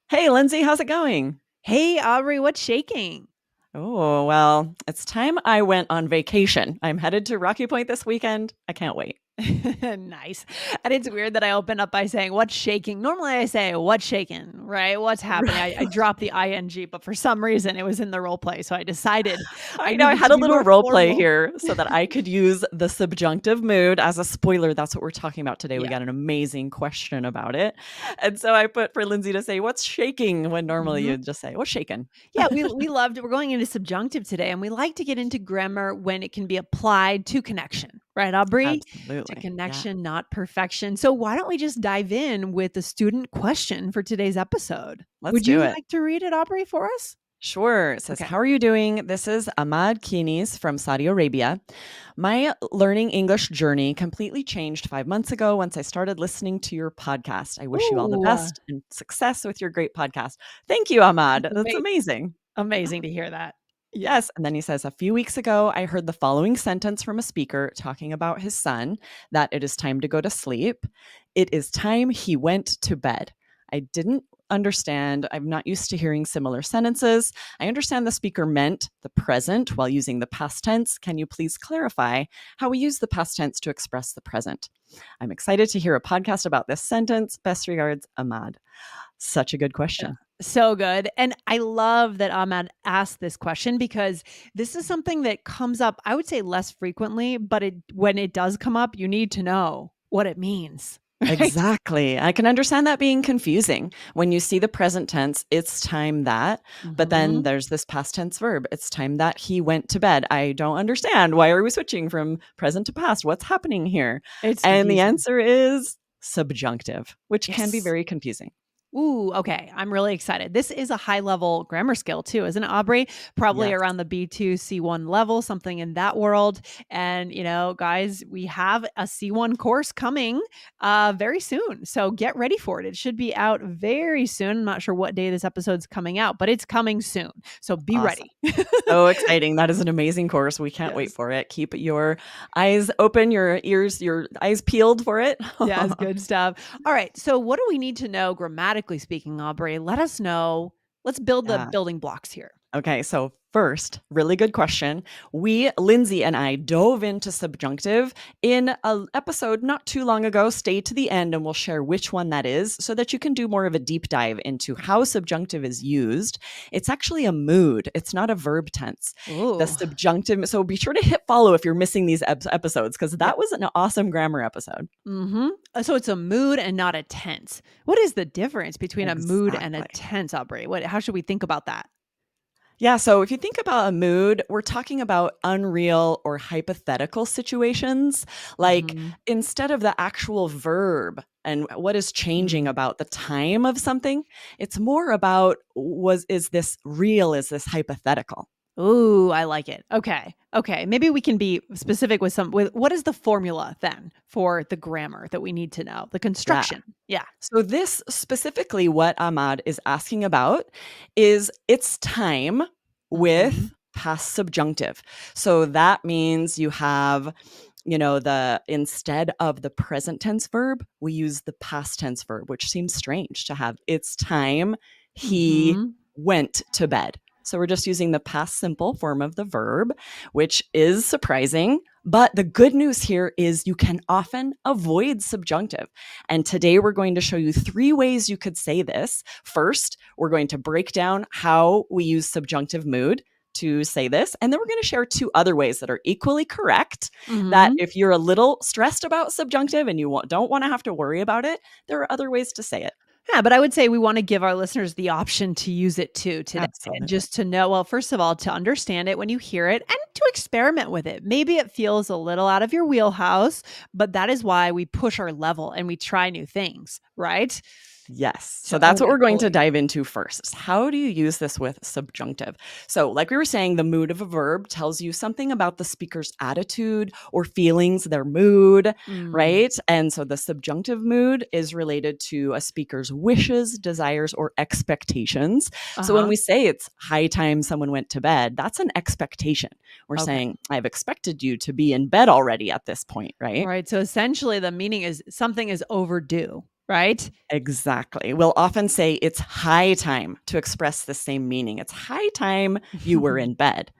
Hey, Lindsay, how's it going? Hey, Aubrey, what's shaking? Oh, well, it's time I went on vacation. I'm headed to Rocky Point this weekend. I can't wait. Nice. And it's weird that I open up by saying, what's shaking? Normally I say, what's shaking, right? What's happening? I Right. dropped the ing, but for some reason it was in the role play. So I decided I I know I needed had to a be little more role play formal. here so that I could use the subjunctive mood as a spoiler. That's what we're talking about today. We Yeah. got an amazing question about it. And so I put for Lindsay to say, what's shaking? When normally Mhm. you'd just say, what's shaking? Yeah, we loved we're going into subjunctive today, and we like to get into grammar when it can be applied to connection, right, Aubrey? To Absolutely. Yeah. connection, not perfection. So why don't we just dive in with the student question for today's episode? Let's Would do you it. like to read it, Aubrey, for us? Sure. It says, Okay. how are you doing? This is Ahmad Kinis from Saudi Arabia. My learning English journey completely changed 5 months ago once I started listening to your podcast. I wish you all the Ooh, best and success with your great podcast. Thank you, Ahmad. that's That's amazing. amazing to hear that. Yeah. Yes. And then he says, a few weeks ago, I heard the following sentence from a speaker talking about his son that it is time to go to sleep. It is time he went to bed. I didn't understand. I'm not used to hearing similar sentences. I understand the speaker meant the present while using the past tense. Can you please clarify how we use the past tense to express the present? I'm excited to hear a podcast about this sentence. Best regards, Ahmad. Such a good Yeah. question. So good. And I love that Ahmad asked this question because this is something that comes up, I would say less frequently, but when it does come up, you need to know what it means. Right? Exactly. I can understand that being confusing. When you see the present tense, it's time that, but then Mhm. there's this past tense verb. It's time that he went to bed. I don't understand. Why are we switching from present to past? What's happening here? It's And the confusing. answer is subjunctive, which can be Yes. very confusing. Ooh, okay. I'm really excited. This is a high level grammar skill too, isn't it, Aubrey? Probably Yes. around the B2, C1 level, something in that world. And, guys, we have a C1 course coming very soon. So get ready for it. It should be out very soon. I'm not sure what day this episode's coming out, but it's coming soon. So be Awesome. ready. So exciting. That is an amazing course. We can't wait Yes. for it. Keep your eyes open, your ears, your eyes peeled for it. Yes, good stuff. All right. So, what do we need to know grammatically speaking, Aubrey? Let us know. Let's build the Yeah. building blocks here. Okay, so first, really good question. Lindsay and I, dove into subjunctive in an episode not too long ago. Stay to the end and we'll share which one that is so that you can do more of a deep dive into how subjunctive is used. It's actually a mood, it's not a verb tense. The Ooh. subjunctive, so be sure to hit follow if you're missing these episodes because Yep. that was an awesome grammar episode. Mhm. So it's a mood and not a tense. What is the difference between a mood and a Exactly. tense, Aubrey? How should we think about that? Yeah, so if you think about a mood, we're talking about unreal or hypothetical situations. Like Mhm. instead of the actual verb and what is changing Mm. about the time of something, it's more about is this real? Is this hypothetical? Ooh, I like it. Okay. Okay. Maybe we can be specific with what is the formula then for the grammar that we need to know? The Yeah. construction. Yeah. So this specifically what Ahmad is asking about is it's time Mhm. with past subjunctive. So that means you have the instead of the present tense verb, we use the past tense verb, which seems strange to have it's time he Mhm. went to bed. So we're just using the past simple form of the verb, which is surprising. But the good news here is you can often avoid subjunctive. And today we're going to show you 3 ways you could say this. First, we're going to break down how we use subjunctive mood to say this. And then we're going to share 2 other ways that are equally correct. That Mhm. if you're a little stressed about subjunctive and you don't want to have to worry about it, there are other ways to say it. Yeah, but I would say we want to give our listeners the option to use it too today. And Absolutely. just to know, well, first of all, to understand it when you hear it and to experiment with it. Maybe it feels a little out of your wheelhouse, but that is why we push our level and we try new things, right? Yes. So So, that's oh, what we're going to absolutely. dive into first. How do you use this with subjunctive? So, like we were saying, the mood of a verb tells you something about the speaker's attitude or feelings, their mood, Mm, right? And so the subjunctive mood is related to a speaker's wishes, desires, or expectations. So when uh-huh. we say it's high time someone went to bed, that's an expectation. We're Okay. saying, I've expected you to be in bed already at this point, right? Right. So essentially the meaning is something is overdue. right? Exactly. We'll often say it's high time to express the same meaning. It's high time you were in bed.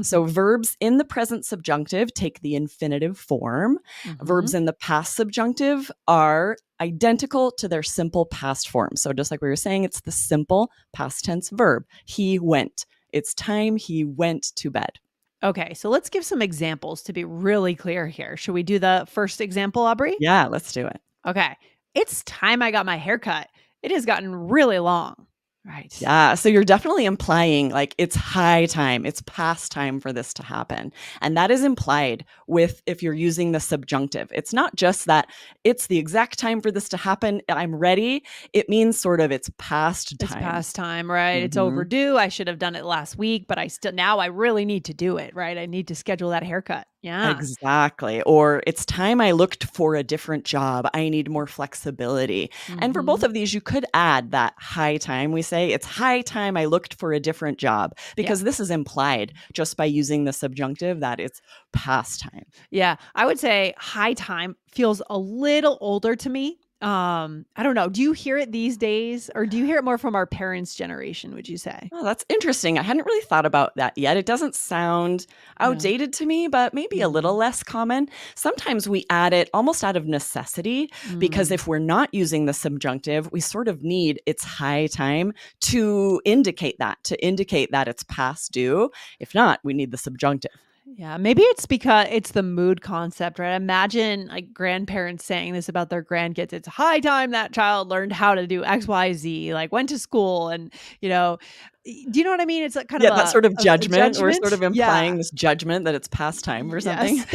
So verbs in the present subjunctive take the infinitive form. Verbs Mhm. in the past subjunctive are identical to their simple past form. So just like we were saying, it's the simple past tense verb. He went. It's time he went to bed. Okay, so let's give some examples to be really clear here. Should we do the first example, Aubrey? Yeah, let's do it. Okay. It's time I got my hair cut. It has gotten really long. Right. Yeah, so you're definitely implying like it's high time, it's past time for this to happen. And that is implied with if you're using the subjunctive. It's not just that it's the exact time for this to happen, I'm ready. It means sort of it's past It's time. past time, right? It's Mhm. overdue. I should have done it last week, but I really need to do it, right? I need to schedule that haircut. Yeah. Exactly. Or it's time I looked for a different job. I need more flexibility. And for both Mhm. of these, you could add that high time. We say it's high time I looked for a different job Yeah. because this is implied just by using the subjunctive that it's past time. Yeah. I would say high time feels a little older to me. I don't know. Do you hear it these days or do you hear it more from our parents' generation, would you say? Oh, that's interesting. I hadn't really thought about that yet. It doesn't sound Yeah. outdated to me, but maybe a little Mhm. less common. Sometimes we add it almost out of necessity because Mm. if we're not using the subjunctive, we sort of need it's high time to indicate that it's past due. If not, we need the subjunctive. Yeah, maybe it's because it's the mood concept, right? Imagine like grandparents saying this about their grandkids. It's high time that child learned how to do XYZ, like went to school and, you know, do you know what I mean? It's like kind of Yeah, that sort of a judgment. We're sort judgment. of implying Yeah. this judgment that it's past time or something. Yes.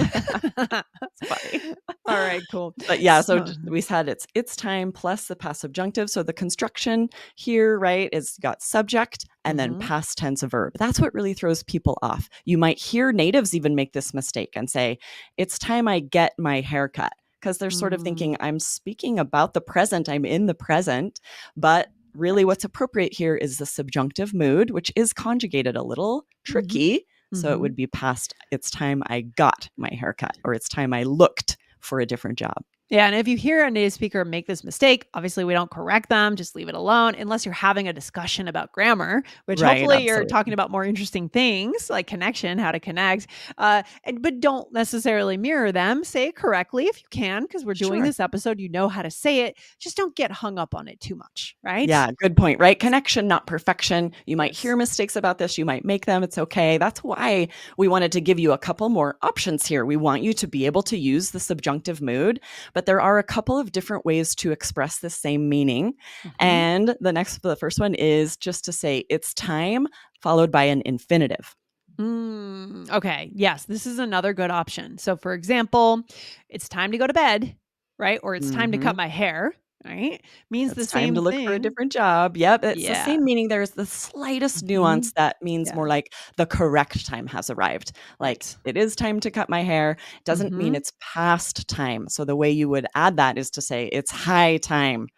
It's funny. All right, cool. But yeah, so So, we said it's time plus the past subjunctive. So the construction here, right, is got subject and then mhm, past tense verb. That's what really throws people off. You might hear natives even make this mistake and say, "It's time I get my haircut," because they're sort of thinking, mm, "I'm speaking about the present. I'm in the present," but really right. what's appropriate here is the subjunctive mood, which is conjugated a little Mhm, tricky. So it mhm. would be past, it's time I got my haircut, or it's time I looked for a different job. Yeah, and if you hear a native speaker make this mistake, obviously we don't correct them, just leave it alone unless you're having a discussion about grammar, which Right, hopefully you're talking absolutely. about more interesting things like connection, how to connect. But don't necessarily mirror them. Say it correctly if you can, because we're doing Sure. this episode. You know how to say it. Just don't get hung up on it too much, right? Yeah, good point, right? Connection, not perfection. You might Yes. hear mistakes about this, you might make them, it's okay. That's why we wanted to give you a couple more options here. We want you to be able to use the subjunctive mood, but there are a couple of different ways to express the same meaning. Mhm. And the first one is just to say it's time followed by an infinitive. Okay. Yes, this is another good option. So, for example, it's time to go to bed, right? Or it's time to cut Mhm. my hair, right? Means the It's time same to look for a thing. different job. Yep, it's the Yeah. same meaning. There's the slightest nuance Mhm. that means more Yeah. like the correct time has arrived. Like, Right. it is time to cut my hair, doesn't mean Mhm. it's past time. So the way you would add that is to say, it's high time.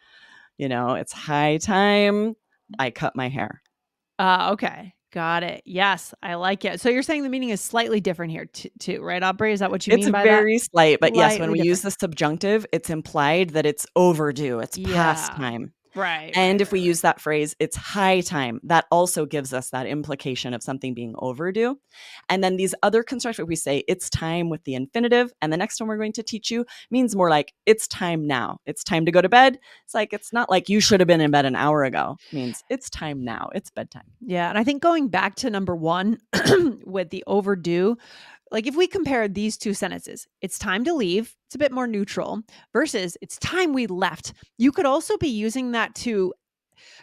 It's high time I cut my hair. Okay. Got it. Yes, I like it. So you're saying the meaning is slightly different here too, right, Aubrey? Is that what you It's mean by that? very slight, but yes, when Slightly we use different. the subjunctive, it's implied that it's overdue, it's past Yeah. time. Right, right, And if right, we right. use that phrase, it's high time, that also gives us that implication of something being overdue. And then these other constructions, we say it's time with the infinitive. And the next one we're going to teach you means more like it's time now. It's time to go to bed. It's like, it's not like you should have been in bed an hour ago. It means it's time now. It's bedtime. Yeah, and I think going back to number 1 with the overdue, like if we compare these 2 sentences, "It's time to leave," it's a bit more neutral, versus, "It's time we left." You could also be using that to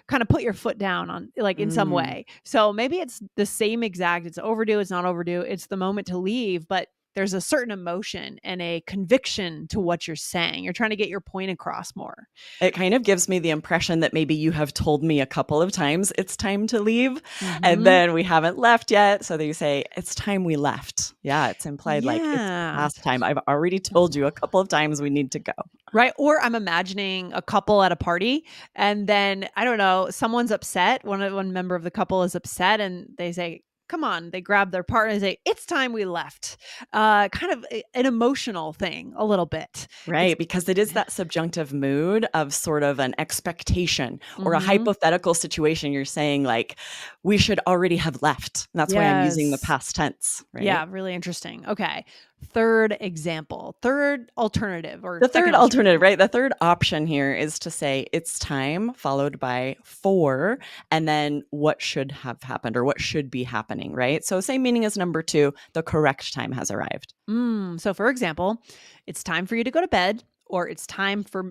kind of put your foot down on like in some Mm. way. So maybe it's the same exact, it's overdue, it's not overdue, it's the moment to leave, but there's a certain emotion and a conviction to what you're saying. You're trying to get your point across more. It kind of gives me the impression that maybe you have told me a couple of times it's time to leave, and Mhm. then we haven't left yet. So you say, it's time we left. Yeah, it's implied like it's Yeah. past time. I've already told you a couple of times we need to go. Right, or I'm imagining a couple at a party, and then, I don't know, someone's upset, one member of the couple is upset, and they say, come on. They grab their partner and say, it's time we left. Kind of an emotional thing a little bit. It's Right, because it is that subjunctive mood of sort of an expectation or a mhm. hypothetical situation. You're saying, like, we should already have left. And that's why I'm using the Yes. past tense, right? Yeah, really interesting. Okay. Third example, third alternative or The second third alternative, alternative. right? The third option here is to say it's time followed by for, and then what should have happened or what should be happening, right? So, same meaning as number two, the correct time has arrived. So for example, it's time for you to go to bed or it's time for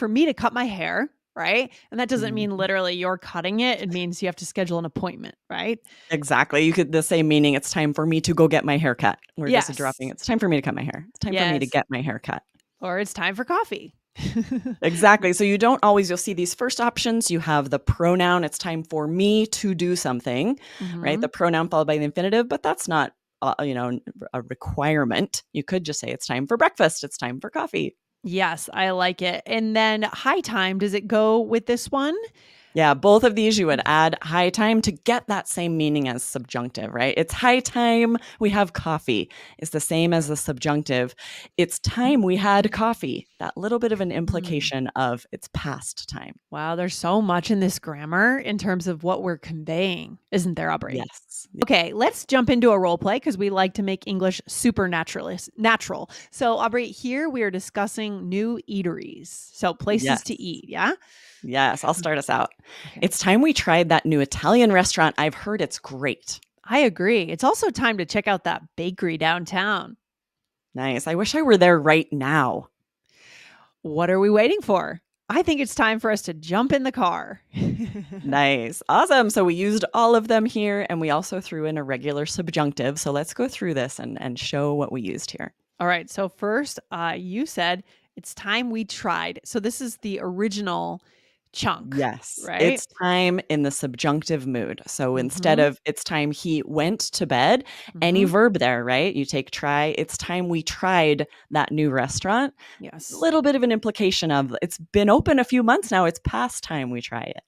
me to cut my hair, right? And that doesn't mean Mhm. literally you're cutting it. It means you have to schedule an appointment, right? Exactly. You could the same meaning, it's time for me to go get my hair cut. We're just dropping Yes. it's time for me to cut my hair. It's time for me to Yes. get my hair cut. Or it's time for coffee. Exactly. So you don't always you'll see these first options, you have the pronoun, it's time for me to do something, right? hmm The pronoun followed by the infinitive, but that's not a requirement. You could just say it's time for breakfast, it's time for coffee. Yes, I like it. And then high time, does it go with this one? Yeah, both of these you would add high time to get that same meaning as subjunctive, right? It's high time we have coffee. It's the same as the subjunctive. It's time we had coffee. That little bit of an Mm. implication of it's past time. Wow, there's so much in this grammar in terms of what we're conveying, isn't there, Aubrey? Yes. Okay, let's jump into a role play because we like to make English super natural. So, Aubrey, here we are discussing new eateries. So, places to Yes. eat. Yeah. Yes, I'll start us out. Okay. It's time we tried that new Italian restaurant. I've heard it's great. I agree. It's also time to check out that bakery downtown. Nice. I wish I were there right now. What are we waiting for? I think it's time for us to jump in the car. Nice. Awesome. So we used all of them here and we also threw in a regular subjunctive. So let's go through this and show what we used here. All right. So, first, you said it's time we tried. So, this is the original chunk, Yes, right? it's time in the subjunctive mood. So instead Mm-hmm. of it's time he went to bed, any Mm-hmm. verb there, right? You take try, it's time we tried that new restaurant. Yes. Little bit of an implication of it's been open a few months now. It's past time we try it.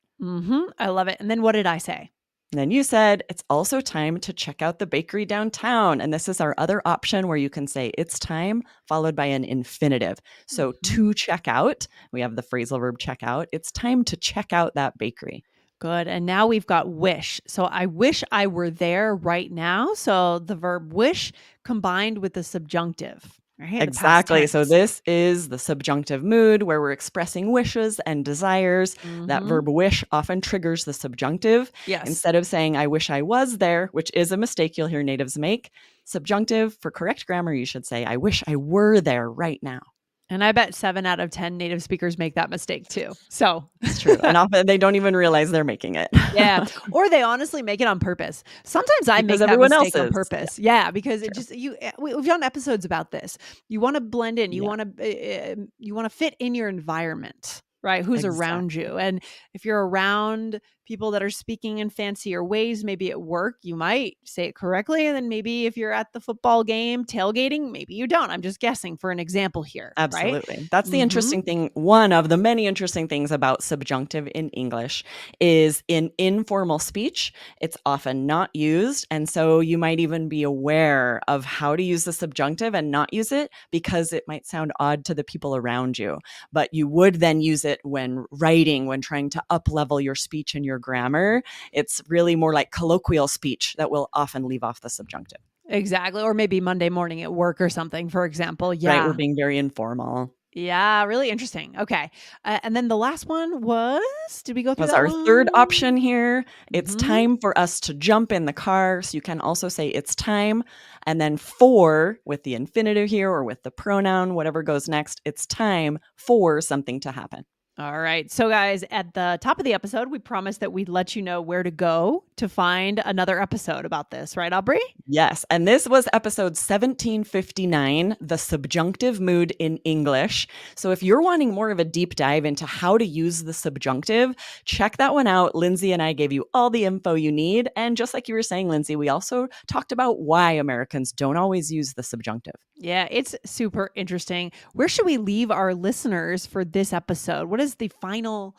I love it. And then what did I say? And then you said it's also time to check out the bakery downtown. And this is our other option where you can say it's time followed by an infinitive. So Mhm. to check out, we have the phrasal verb check out. It's time to check out that bakery. Good. And now we've got wish. So I wish I were there right now. So the verb wish combined with the subjunctive, right? The past Exactly. So tense. this is the subjunctive mood where we're expressing wishes and desires. That hmm verb wish often triggers the subjunctive. Yes. Instead of saying, I wish I was there, which is a mistake you'll hear natives make, subjunctive, for correct grammar, you should say, I wish I were there right now. And I bet 7 out of 10 native speakers make that mistake too. So It's true. And often they don't even realize they're making it yeah. Or they honestly make it on purpose. Sometimes I because make that everyone else mistake on is. Yeah, purpose. Yeah, because it true. just we've done episodes about this. You want to blend in. Yeah, You want to fit in your environment, right? Who's around exactly. you. And if you're around people that are speaking in fancier ways, maybe at work, you might say it correctly, and then maybe if you're at the football game tailgating, maybe you don't. I'm just guessing for an example here, right? Absolutely. That's the Mhm. interesting thing. One of the many interesting things about subjunctive in English is in informal speech, it's often not used. And so you might even be aware of how to use the subjunctive and not use it because it might sound odd to the people around you. But you would then use it when writing, when trying to up level your speech and your grammar. It's really more like colloquial speech that will often leave off the subjunctive, Exactly. Or maybe Monday morning at work or something, for example. right? We're Yeah. being very informal. Yeah, really interesting. Okay. And then the last one was, did we go through Was that our third one? option here. It's Mhm. time for us to jump in the car. So you can also say it's time. And then for with the infinitive here or with the pronoun, whatever goes next, it's time for something to happen. All right. So, guys, at the top of the episode, we promised that we'd let you know where to go to find another episode about this, right, Aubrey? Yes. And this was episode 1759, The Subjunctive Mood in English. So if you're wanting more of a deep dive into how to use the subjunctive, check that one out. Lindsay and I gave you all the info you need. And just like you were saying, Lindsay, we also talked about why Americans don't always use the subjunctive. Yeah, it's super interesting. Where should we leave our listeners for this episode? What is the final,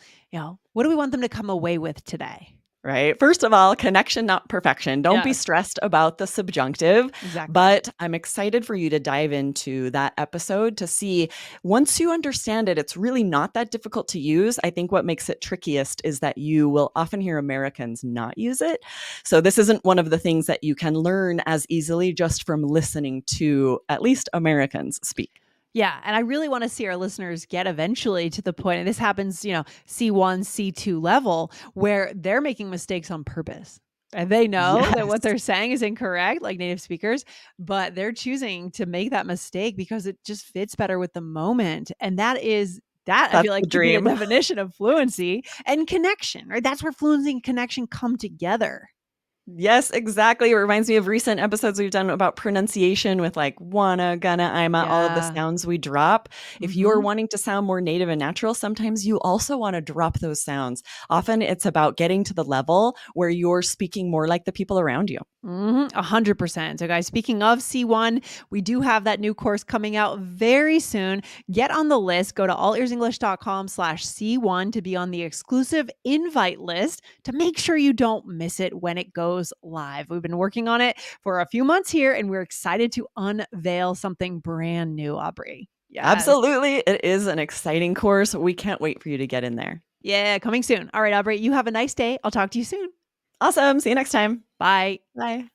what do we want them to come away with today? Right? First of all, connection, not perfection. Don't be Yes, stressed about the subjunctive, exactly. but I'm excited for you to dive into that episode to see once you understand it, it's really not that difficult to use. I think what makes it trickiest is that you will often hear Americans not use it. So this isn't one of the things that you can learn as easily just from listening to at least Americans speak. Yeah, and I really wanna see our listeners get eventually to the point, and this happens, C1, C2 level, where they're making mistakes on purpose. And they know that what Yes, they're saying is incorrect, like native speakers, but they're choosing to make that mistake because it just fits better with the moment, and that I that's feel the like could be the dream. definition of fluency and connection, right? That's where fluency and connection come together. Yes, exactly. It reminds me of recent episodes we've done about pronunciation with like wanna, gonna, I'm all of the Yeah. sounds we drop. If you're Mhm. wanting to sound more native and natural, sometimes you also want to drop those sounds. Often it's about getting to the level where you're speaking more like the people around you. 100%. So, guys, speaking of C1, we do have that new course coming out very soon. Get on the list. Go to allearsenglish.com/C1 to be on the exclusive invite list to make sure you don't miss it when it goes live. We've been working on it for a few months here, and we're excited to unveil something brand new, Aubrey. Yes. Absolutely. It is an exciting course. We can't wait for you to get in there. Yeah, coming soon. All right, Aubrey, you have a nice day. I'll talk to you soon. Awesome. See you next time. Bye. Bye.